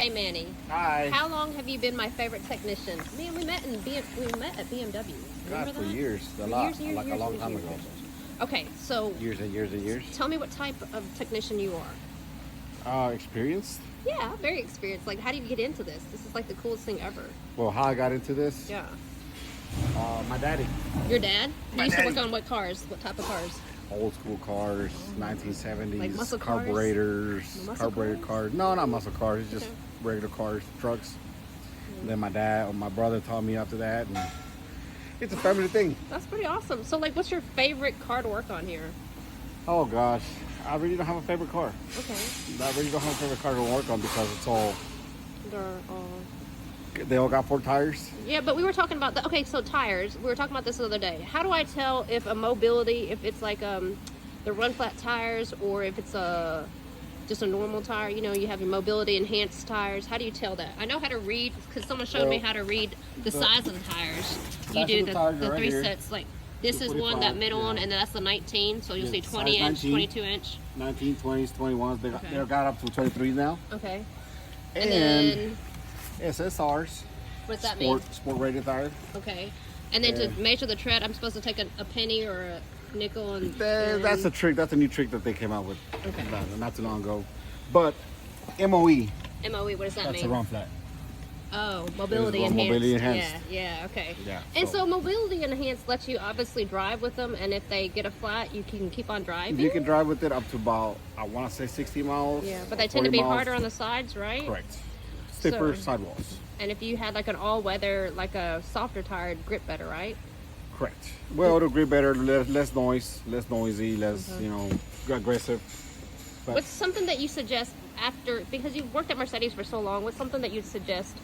Hey Manny. Hi. How long have you been my favorite technician? Man, we met at BMW. Remember God, that? for years. For a lot. years, like a long time years. ago. Okay, so Years and years and years. tell me what type of technician you are. Experienced. Yeah, very experienced. Like, how did you get into this? This is like the coolest thing ever. Well, how I got into this? Yeah. My daddy. Your dad? He My used to work daddy. on what cars? What type of cars? Old school cars, 1970s. Like muscle cars? Carburetors. Muscle Carbureted cars? cars. No, not muscle cars. It's just Okay. regular cars, trucks. And then my brother taught me after that. And it's a family thing. That's pretty awesome. So, like, what's your favorite car to work on here? Oh, gosh. I really don't have a favorite car. Okay. I really don't have a favorite car to work on because it's all... They're, They all got 4 tires. Yeah, but we were talking about okay, so tires. We were talking about this the other day. How do I tell if a mobility, if it's like the run flat tires, or if it's just a normal tire? You know, you have your mobility enhanced tires. How do you tell that? I know how to read because someone showed me how to read the size of the tires. You do the tires are right 3 here. sets. Like this is one, that middle one, and then that's the 19. So you'll see 20 size inch, 19. 22 inch. 19, 20s, 21s. They got up to 23s now. Okay. And then SSRs. what's that mean? Sport rated tires. Okay. And then to measure the tread, I'm supposed to take a penny or a nickel and That's a trick. That's a new trick that they came out with Okay. not too long ago. But MOE. MOE. What does that That's mean? a run flat. Oh, mobility It's enhanced. mobility enhanced. Yeah, okay. Yeah, And so- so mobility enhanced lets you obviously drive with them, and if they get a flat, you can keep on driving. You can drive with it up to about, I want to say 60 miles. Yeah, but they tend to 40 be miles. harder on the sides, right? Correct. Stiffer So- sidewalls. And if you had like an all-weather, like a softer tire, it'd grip better, right? Correct. Well, it'll grip better, less noise, less noisy, less, aggressive. But What's something that you suggest after, because you've worked at Mercedes for so long, what's something that you'd suggest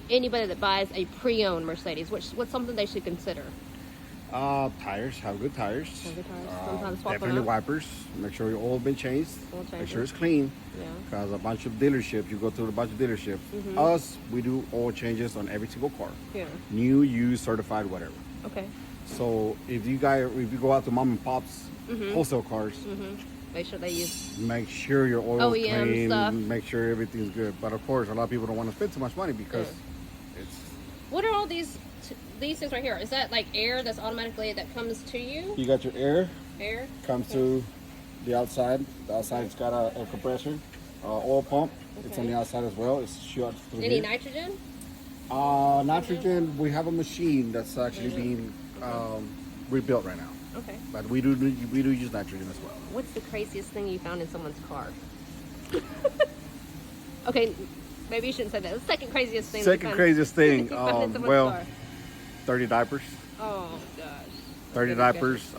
anybody that buys a pre-owned Mercedes? What's something they should consider? tires, have good tires. Have good tires. Sometimes swap them Definitely out. wipers. Make sure your oil been changed. Oil Make changes. sure it's clean. Yeah. Because a bunch of dealerships, you go to a bunch of dealerships. Us, we do oil changes on every single car. Yeah. New, used, certified, whatever. Okay. So if you go out to mom and pops wholesale cars, Make sure they use. make sure your oil is OEM clean. stuff. Make sure everything's good. But of course, a lot of people don't want to spend too much money because it's. What are all these things right here? Is that like air that's automatically that comes to you? You got your air. Air. Comes to the outside. The outside's got a air compressor, oil pump. It's on the outside as well. It's shot through Any here. nitrogen? Nitrogen. We have a machine that's actually being rebuilt right now. Okay. But we do use nitrogen as well. What's the craziest thing you found in someone's car? Okay, maybe you shouldn't say that. The second craziest thing. Second craziest thing. you found in someone's Well, car. 30 diapers. Oh gosh. 30 Good diapers.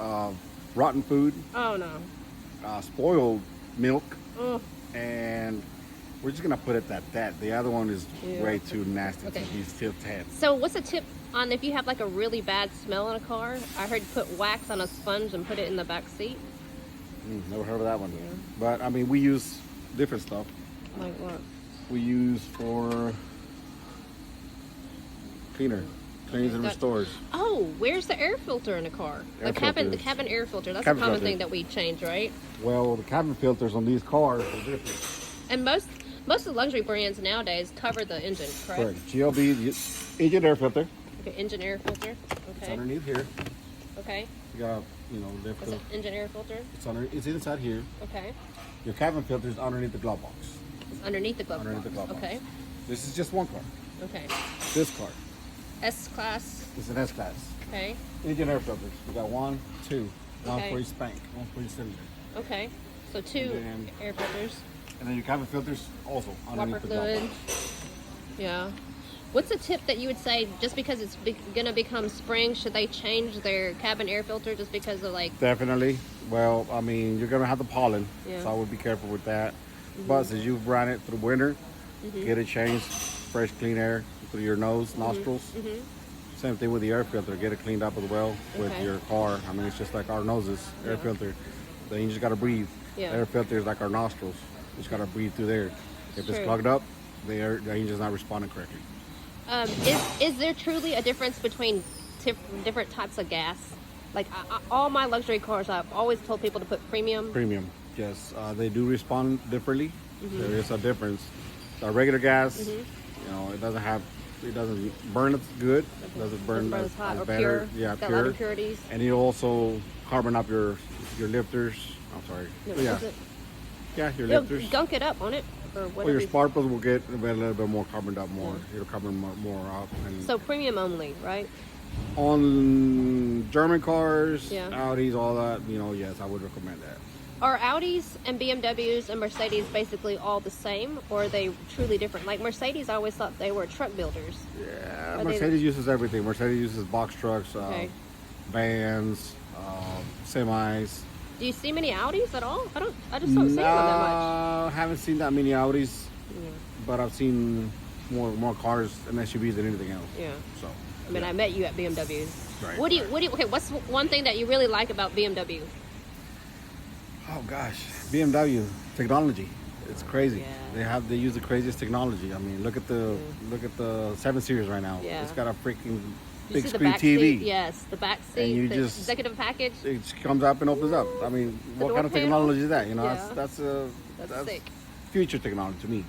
Rotten food. Oh no. Spoiled milk. Oh. And we're just gonna put it at that. The other one is Yeah. way too nasty Okay. to be still had. So what's a tip on if you have like a really bad smell in a car? I heard you put wax on a sponge and put it in the back seat. Never heard of that one. But I mean, we use different stuff. Like what? We use for cleans and That- restores. Oh, where's the air filter in a car? Air The filters. cabin air filter. That's Cabin a common filter. thing that we change, right? Well, the cabin filters on these cars are different. And most of the luxury brands nowadays cover the engine, correct? Correct. GLB, the engine air filter. Okay, engine air filter. It's Okay. underneath here. Okay. You got, lift What's the, an engine air filter? it's inside here. Okay. Your cabin filter is underneath the glove box. It's underneath the glove Underneath the box. glove box. Okay. This is just one car. Okay. This car S class. is an S class. Okay. Engine air filters. We got 1, 2, one Okay. for each spank, one for each cylinder. Okay. So two And then- air filters. And then your cabin filters also Water underneath the glove fluid. box. Yeah. What's a tip that you would say just because it's gonna become spring, should they change their cabin air filter just because of like? Definitely. Well, I mean, you're gonna have the pollen, Yeah. so I would be careful with that. But since you've run it through winter, get it changed, fresh, clean air through your nose, nostrils. Same thing with the air filter. Get it cleaned up as well with Okay. your car. I mean, it's just like our noses, air filter. Then you just gotta breathe. Yeah. Air filter is like our nostrils. You just gotta breathe through there. If it's True. clogged up, the engine's not responding correctly. Is there truly a difference between different types of gas? Like all my luxury cars, I've always told people to put premium. Premium, yes. They do respond differently. There is a difference. regular gas. Mm-hmm. You know, it doesn't burn as good. It doesn't burn as hot as or better. pure. Yeah, It's got a pure. lot of impurities. And you also carbon up your lifters. I'm sorry. No, Yeah, is it- yeah, your It'll lifters. gunk it up on it, or Well, whatever. your sparkles will get a little bit more carboned up more. Yeah. It'll carbon more up. And So premium only, right? on German cars, Yeah. Audis, all that, you know, yes, I would recommend that. Are Audis and BMWs and Mercedes basically all the same, or are they truly different? Like Mercedes, I always thought they were truck builders. Yeah, Are they- Mercedes uses everything. Mercedes uses box trucks, Okay. vans, semis. Do you see many Audis at all? I just don't see them that much. No, haven't seen that many Audis, Yeah. but I've seen more cars and SUVs than anything else. Yeah. So, I mean, yeah. I met you at BMWs. Right, What do you? Okay, what's one thing that you really like about BMW? Oh gosh, BMW technology. It's crazy. Yeah. They use the craziest technology. I mean, look at the 7 Series right now. Yeah. It's got a freaking You big see screen the back TV. Seat? Yes, the back seat, you the just- executive package. It comes up and opens up. I mean, what door kind of panel? technology is that? You know, Yeah. that's sick. future technology to me.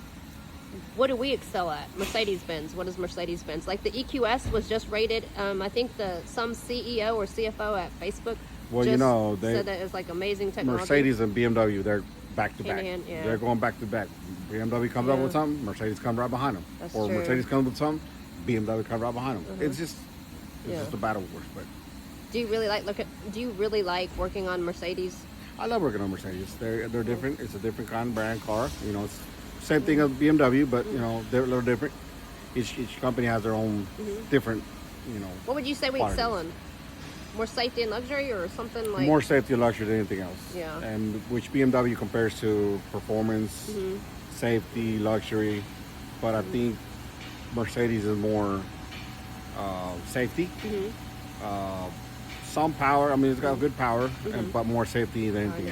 What do we excel at? Mercedes Benz. What is Mercedes Benz? Like the EQS was just rated. I think some CEO or CFO at Facebook. Well, just you know, said that it's like amazing technology. Mercedes and BMW, they're back to back. Hand in hand, yeah. They're going back to back. BMW comes up Yeah. with something, Mercedes comes right behind them. That's or true. Mercedes comes with something, BMW comes right behind them. It's just Yeah. a battle horse. But Do you really like working on Mercedes? I love working on Mercedes. They're different. It's a different kind of brand car. You know, it's same thing as BMW, but you know they're a little different. Each company has their own different. You know, What would you say we qualities. excel in? More safety and luxury, or something like? more safety and luxury than anything else. Yeah. And which BMW compares to performance, safety, luxury, but I think Mercedes is more safety. Some power. I mean, it's got good power, but more safety than anything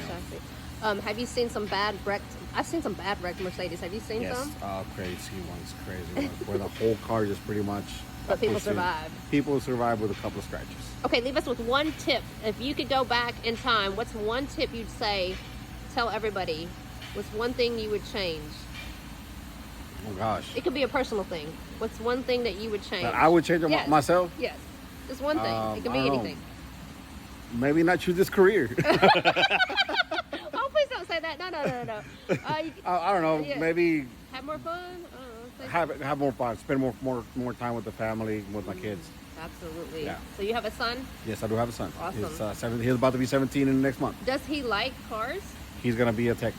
else. Have you seen some bad wrecked? I've seen some bad wrecked Mercedes. Have you seen Yes, some? crazy ones, where the whole car just pretty much. But people pushed in. survive. People survive with a couple of scratches. Okay, leave us with one tip. If you could go back in time, what's one tip you'd tell everybody? What's one thing you would change? Oh gosh, It could be a personal thing. What's one thing that you would change? that I would change it Yes. myself. Yes, just one thing. It could be I don't know. anything. Maybe not choose this career. Oh, please don't say that. No. I don't know. Yeah. Maybe Have more fun. I don't know. have more fun. Spend more time with the family, with my kids. Absolutely. Yeah. So you have a son. Yes, I do have a son. Awesome. He's about to be 17 in the next month. Does he like cars? He's gonna be a tech.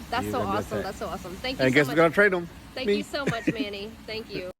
That's He's so gonna be a awesome. tech. That's so awesome. Thank you And so guess much. who's gonna trade him? Thank Me. you so much, Manny. Thank you.